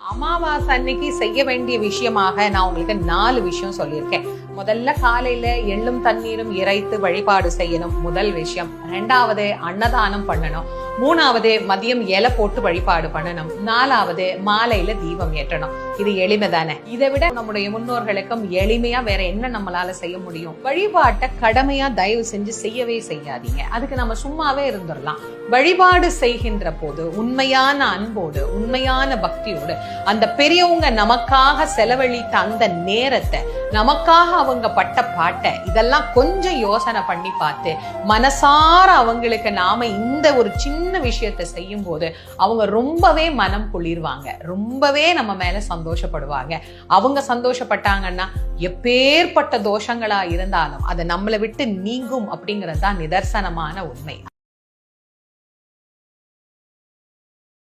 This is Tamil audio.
அமாவாசை அன்னைக்கு செய்ய வேண்டிய விஷயமாக நான் உங்களுக்கு 4 விஷயம் சொல்லியிருக்கேன். முதல்ல காலையில எள்ளும் தண்ணீரும் இறைத்து வழிபாடு செய்யணும், முதல் விஷயம். 2வது அன்னதானம் பண்ணணும். 3வது மதியம் இலை போட்டு வழிபாடு பண்ணணும். 4வது மாலையில தீபம் ஏற்றணும். இது எளிமை தானே? இதை விட நம்முடைய முன்னோர்களுக்கும் எளிமையா வேற என்ன நம்மளால செய்ய முடியும்? வழிபாட்டை கடமையா தயவு செஞ்சு செய்யவே செய்யாதீங்க. அதுக்கு நம்ம சும்மாவே இருந்துடலாம். வழிபாடு செய்கின்ற போது உண்மையான அன்போடு உண்மையான பக்தியோடு அந்த பெரியவங்க நமக்காக செலவழித்த அந்த நேரத்தை, நமக்காக அவங்க பட்ட பாட்டை, இதெல்லாம் கொஞ்சம் யோசனை பண்ணி பார்த்து மனசார அவங்களுக்கு நாம இந்த ஒரு சின்ன விஷயத்தை செய்யும் போது அவங்க ரொம்பவே மனம் குளிர்வாங்க, ரொம்பவே நம்ம மேல சந்தோஷப்படுவாங்க. அவங்க சந்தோஷப்பட்டாங்கன்னா எப்பேற்பட்ட தோஷங்களா இருந்தாலும் அது நம்மளை விட்டு நீங்கும் அப்படிங்கிறது தான் நிதர்சனமான உண்மை.